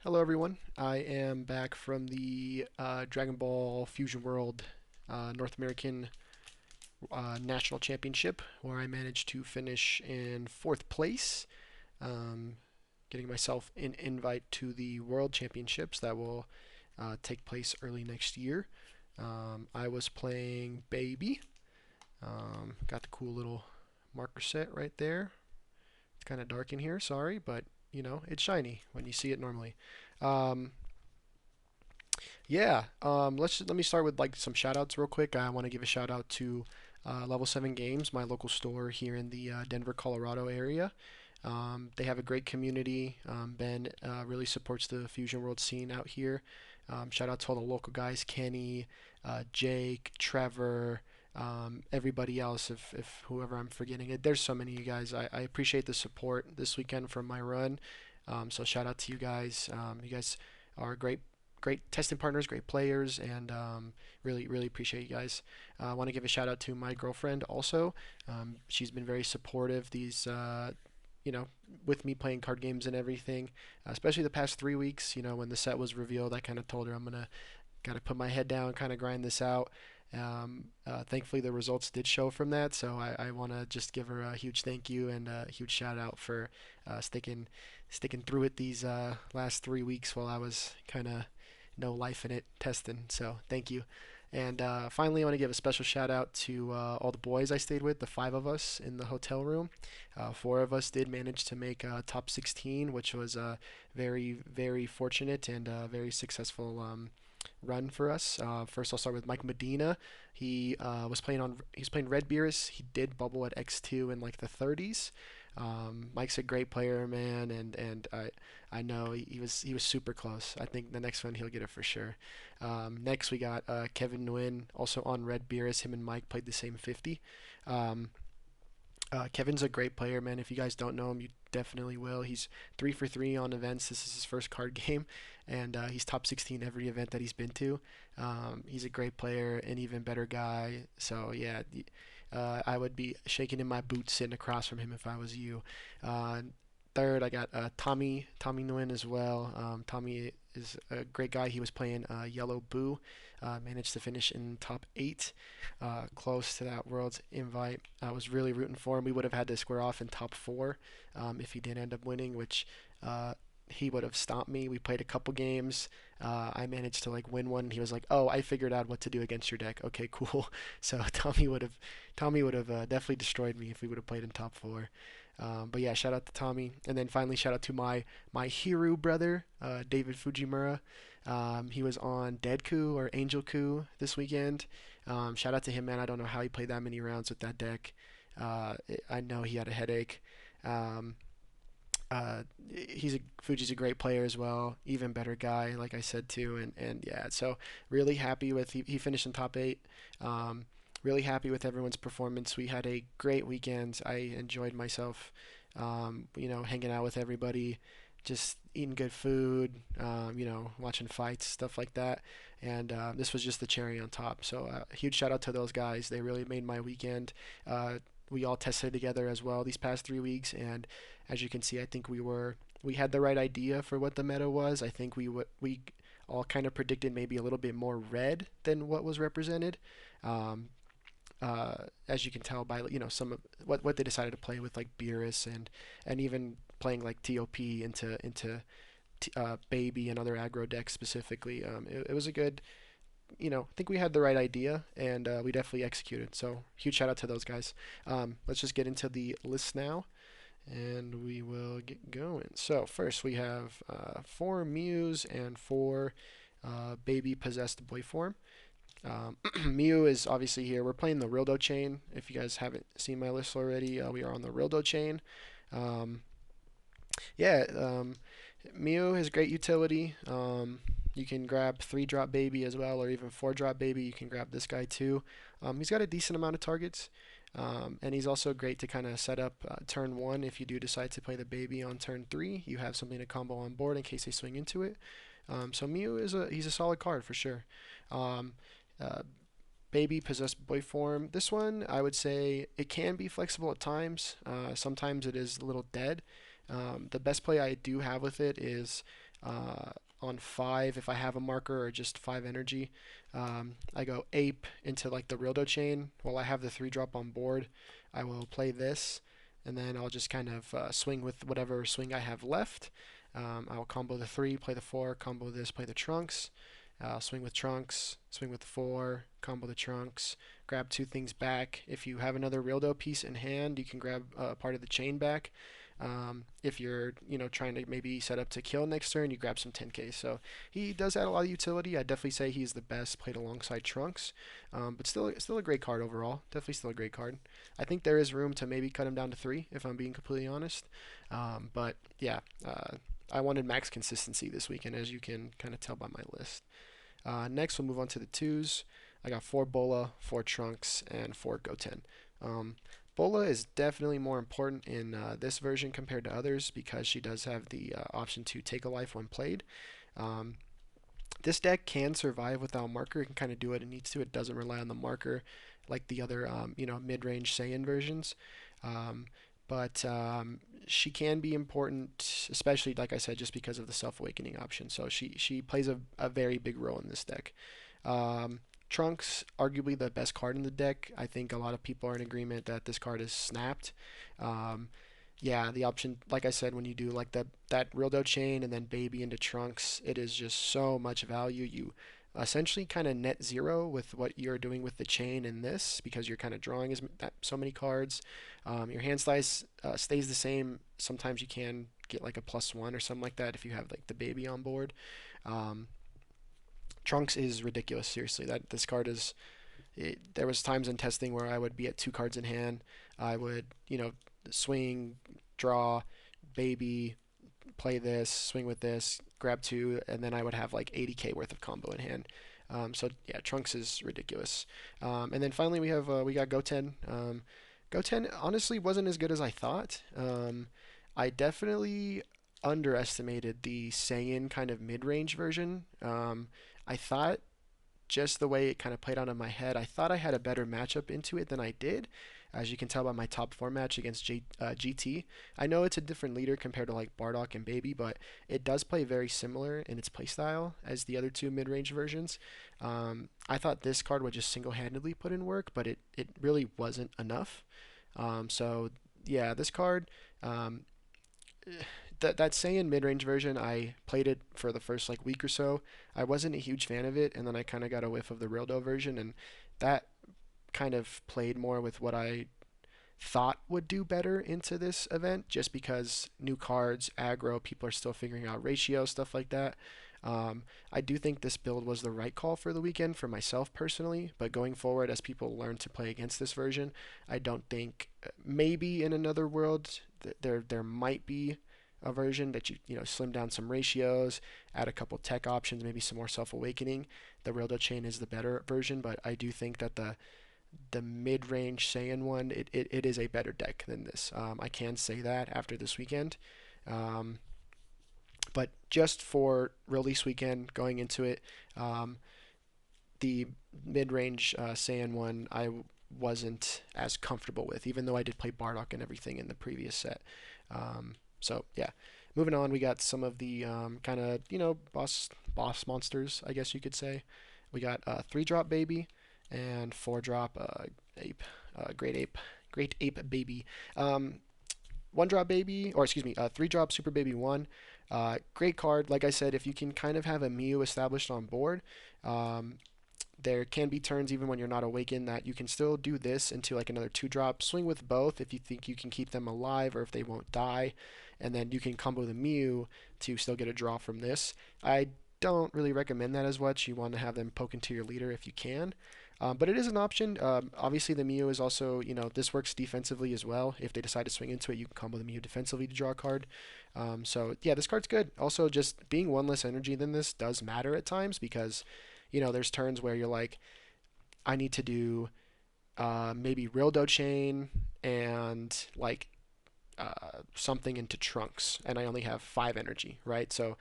Hello everyone, I am back from the Dragon Ball Fusion World North American National Championship, where I managed to finish in 4th place, um, getting myself an invite to the World Championships that will take place early next year. I was playing Baby, got the cool little marker set right there. It's kind of dark in here, sorry, but it's shiny when you see it normally. Um, Yeah, let me start with like some shout outs real quick. I want to give a shout out to Level 7 Games, my local store here in the Denver, Colorado area. They have a great community. Ben really supports the Fusion World scene out here. Shout out to all the local guys, Kenny, Jake, Trevor, everybody else, if whoever I'm forgetting it. There's so many of you guys. I appreciate the support this weekend from my run. So shout out to you guys. You guys are great testing partners, great players, and really appreciate you guys. I want to give a shout out to my girlfriend also. She's been very supportive these you know with me playing card games and everything, especially the past 3 weeks. When the set was revealed, I kind of told her I'm gonna gotta put my head down, kind of grind this out. Thankfully, the results did show from that, so I want to just give her a huge thank you and a huge shout out for sticking through it these last 3 weeks while I was kind of no life in it testing. So thank you. And finally, I want to give a special shout out to all the boys I stayed with, the 5 of us in the hotel room. 4 of us did manage to make top 16, which was very fortunate and very successful run for us. First, I'll start with Mike Medina. He's playing Red Beerus. He did bubble at X2 in like the 30s. Mike's a great player, man, and I know he was super close. I think the next one he'll get it for sure. Next we got Kevin Nguyen, also on Red Beerus. Him and Mike played the same 50. Um, Kevin's a great player, man. If you guys don't know him, you definitely will. He's 3 for 3 on events. This is his first card game, and he's top 16 every event that he's been to. He's a great player, an even better guy. So yeah, I would be shaking in my boots sitting across from him if I was you. Uh, Third, I got Tommy Nguyen as well. Tommy is a great guy. He was playing Yellow Boo. Managed to finish in top 8, close to that world's invite. I was really rooting for him. We would have had to square off in top 4 if he did end up winning, which he would have stopped me. We played a couple games. I managed to like win one. He was like, "Oh, I figured out what to do against your deck." Okay, cool. So Tommy would have definitely destroyed me if we would have played in top 4. But yeah, shout out to Tommy, and then finally shout out to my hero brother, David Fujimura. He was on Dead Coup or Angel Coup this weekend. Shout out to him, man. I don't know how he played that many rounds with that deck. I know he had a headache. Um, Fuji's a great player as well, even better guy, like I said too, and yeah, so really happy with he finished in top 8. Um, really happy with everyone's performance. We had a great weekend. I enjoyed myself, hanging out with everybody, just eating good food, watching fights, stuff like that. And this was just the cherry on top. So huge shout out to those guys. They really made my weekend. We all tested together as well these past 3 weeks, and as you can see, I think we had the right idea for what the meta was. I think we all kind of predicted maybe a little bit more red than what was represented. Um, as you can tell by some of what they decided to play with, like Beerus and even playing like TOP into Baby and other aggro decks specifically. It was a good, I think we had the right idea, and we definitely executed. So huge shout out to those guys. Let's just get into the list now, and we will get going. So first we have 4 Mews and 4 Baby possessed boy form. Mew is obviously here. We're playing the Rildo chain. If you guys haven't seen my list already, we are on the Rildo chain. Um, yeah, Mew has great utility. You can grab 3-drop Baby as well, or even 4-drop Baby. You can grab this guy too. He's got a decent amount of targets, and he's also great to kind of set up turn 1 if you do decide to play the Baby on turn 3. You have something to combo on board in case they swing into it. So Mew he's a solid card for sure. Um, uh, Baby possessed boy form. This one, I would say it can be flexible at times. Sometimes it is a little dead. The best play I do have with it is on 5 if I have a marker or just 5 energy. I go Ape into like the Rildo chain. While I have the 3-drop on board, I will play this, and then I'll just kind of swing with whatever swing I have left. I will combo the 3, play the 4, combo this, play the Trunks. Swing with Trunks, swing with the 4, combo the Trunks, grab 2 things back. If you have another Rildo piece in hand, you can grab part of the chain back. If you're, trying to maybe set up to kill next turn, you grab some 10k. So he does add a lot of utility. I definitely say he's the best played alongside Trunks, but still a great card overall. Definitely still a great card. I think there is room to maybe cut him down to 3 if I'm being completely honest. But yeah, I wanted max consistency this weekend, as you can kind of tell by my list. Next, we'll move on to the 2s. I got 4 Bola, 4 Trunks, and 4 Goten. Bola is definitely more important in this version compared to others because she does have the option to take a life when played. This deck can survive without marker. It can kind of do what it needs to. It doesn't rely on the marker like the other, mid-range Saiyan versions. But she can be important, especially, like I said, just because of the self-awakening option. So she plays a very big role in this deck. Trunks, arguably the best card in the deck. I think a lot of people are in agreement that this card is snapped. Yeah, the option, like I said, when you do like that Rildo chain and then Baby into Trunks, it is just so much value. You essentially kind of net zero with what you're doing with the chain in this because you're kind of drawing so many cards. Your hand size stays the same. Sometimes you can get like a +1 or something like that if you have like the Baby on board. Trunks is ridiculous. Seriously, that this card is. There was times in testing where I would be at 2 cards in hand. I would, swing, draw, Baby, play this, swing with this, grab 2, and then I would have like 80k worth of combo in hand. So yeah, Trunks is ridiculous. And then finally we got Goten. Goten honestly wasn't as good as I thought. I definitely underestimated the Saiyan kind of mid-range version. I thought just the way it kind of played out in my head, I thought I had a better matchup into it than I did. As you can tell by my top 4 match against GT. I know it's a different leader compared to like Bardock and Baby, but it does play very similar in its playstyle as the other 2 mid-range versions. I thought this card would just single-handedly put in work, but it really wasn't enough. So yeah, this card, that Saiyan mid-range version, I played it for the first like week or so. I wasn't a huge fan of it, and then I kind of got a whiff of the Rildo version, and that kind of played more with what I thought would do better into this event, just because new cards, aggro, people are still figuring out ratio, stuff like that. I do think this build was the right call for the weekend for myself personally, but going forward, as people learn to play against this version, I don't think maybe in another world there might be a version that you slim down some ratios, add a couple tech options, maybe some more self-awakening. The Rildo chain is the better version, but I do think that the mid-range Saiyan one, it is a better deck than this. I can say that after this weekend. But just for release weekend, going into it, the mid-range Saiyan one I wasn't as comfortable with, even though I did play Bardock and everything in the previous set. So yeah, moving on, we got some of the kind of boss monsters, I guess you could say. We got 3-drop Baby and 4-drop Ape, Great Ape Baby. 1-drop Baby, or excuse me, 3-drop Super Baby 1. Great card. Like I said, if you can kind of have a Mew established on board, there can be turns even when you're not awakened that you can still do this into like another 2-drop. Swing with both if you think you can keep them alive or if they won't die, and then you can combo the Mew to still get a draw from this. I don't really recommend that as much. You want to have them poke into your leader if you can. But it is an option. Obviously, the Mew is also, this works defensively as well. If they decide to swing into it, you can combo the Mew defensively to draw a card. So, yeah, this card's good. Also, just being 1 less energy than this does matter at times because, there's turns where you're like, I need to do maybe Rildo Chain and, like, something into Trunks, and I only have 5 energy, right? So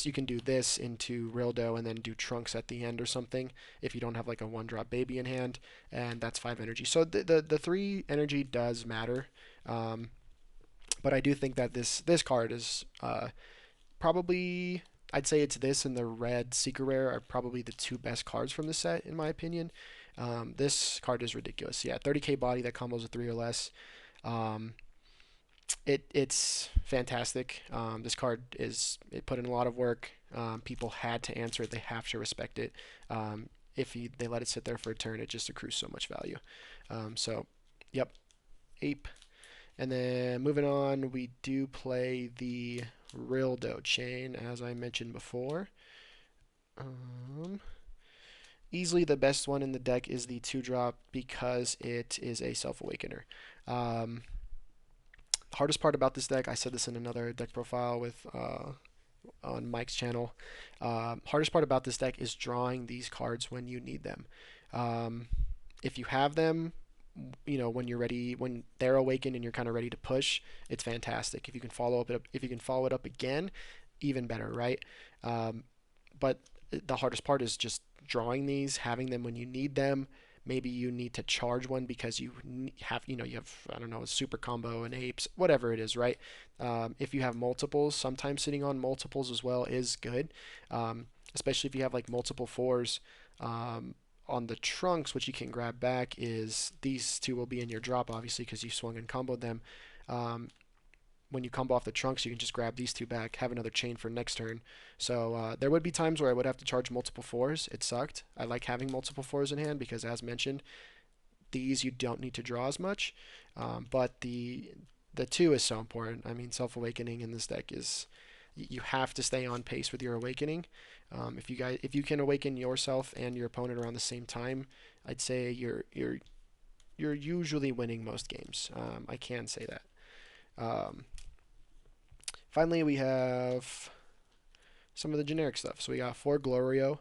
you can do this into Rildo and then do Trunks at the end or something if you don't have like a 1-drop Baby in hand, and that's 5 energy. So the 3 energy does matter, but I do think that this card is Probably, I'd say it's this and the red Secret Rare are probably the two best cards from the set, in my opinion. This card is ridiculous. Yeah, 30k body that combos with 3 or less. Um, it's fantastic. This card it put in a lot of work. People had to answer it. They have to respect it. If they let it sit there for a turn, it just accrues so much value. So, yep, ape. And then moving on, we do play the Rildo chain, as I mentioned before. Easily the best one in the deck is the 2-drop because it is a Self-Awakener. Hardest part about this deck, I said this in another deck profile with on Mike's channel. Hardest part about this deck is drawing these cards when you need them. If you have them, when you're ready, when they're awakened and you're kind of ready to push, it's fantastic. If you can follow it up again, even better, right? But the hardest part is just drawing these, having them when you need them. Maybe you need to charge one because you have, I don't know, a super combo and apes, whatever it is, right? If you have multiples, sometimes sitting on multiples as well is good, especially if you have like multiple 4s. On the trunks, which you can grab back, is these two will be in your drop, obviously, because you swung and comboed them. When you combo off the trunks, you can just grab these two back, have another chain for next turn. So there would be times where I would have to charge multiple 4s. It sucked. I like having multiple 4s in hand because, as mentioned, these you don't need to draw as much. But the 2 is so important. I mean, Self-Awakening in this deck is, you have to stay on pace with your awakening. If you can awaken yourself and your opponent around the same time, I'd say you're usually winning most games. I can say that. Finally, we have some of the generic stuff. So we got 4 Glorio,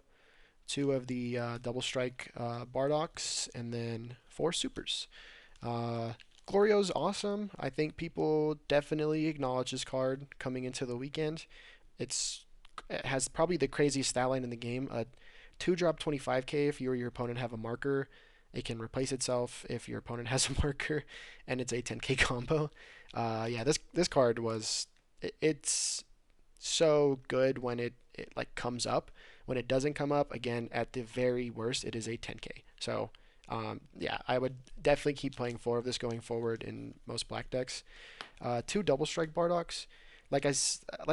2 of the Double Strike Bardoks, and then 4 Supers. Glorio's awesome. I think people definitely acknowledge this card coming into the weekend. It has probably the craziest stat line in the game. 2-drop 25k if you or your opponent have a marker. It can replace itself if your opponent has a marker, and it's a 10k combo. Yeah, this card it's so good when it like comes up. When it doesn't come up, again, at the very worst, it is a 10k. So yeah, I would definitely keep playing 4 of this going forward in most black decks. 2 Double Strike Bardoks. Like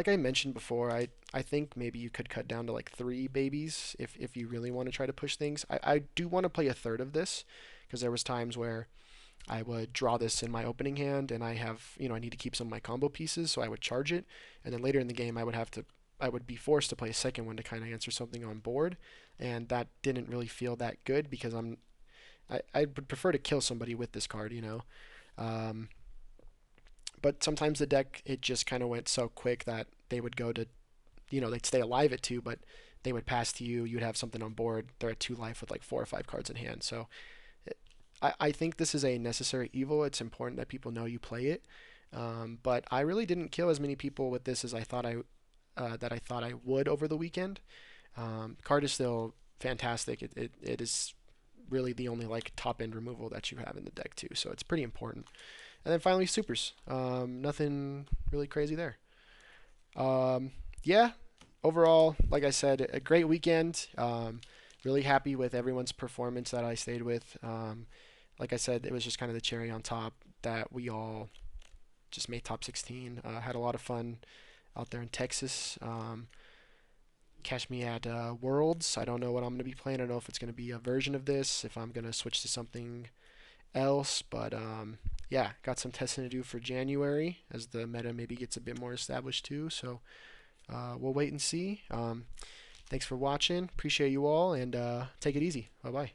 I mentioned before, I think maybe you could cut down to like 3 babies if you really want to try to push things. I do want to play a third of this because there was times where I would draw this in my opening hand and I need to keep some of my combo pieces, so I would charge it, and then later in the game I would be forced to play a second one to kind of answer something on board, and that didn't really feel that good because I would prefer to kill somebody with this card, but sometimes the deck, it just kind of went so quick that they would go to, they'd stay alive at 2, but they would pass to you. You'd have something on board. They're at 2 life with like 4 or 5 cards in hand. So I think this is a necessary evil. It's important that people know you play it. But I really didn't kill as many people with this as I thought I would over the weekend. Card is still fantastic. It is really the only like top end removal that you have in the deck too. So it's pretty important. And then finally, supers. Nothing really crazy there. Yeah, overall, like I said, a great weekend. Really happy with everyone's performance that I stayed with. Like I said, it was just kind of the cherry on top that we all just made top 16. Had a lot of fun out there in Texas. Catch me at Worlds. I don't know what I'm going to be playing. I don't know if it's going to be a version of this, if I'm going to switch to something else, but yeah, got some testing to do for January as the meta maybe gets a bit more established too, so we'll wait and see. Thanks for watching, appreciate you all, and take it easy. Bye bye.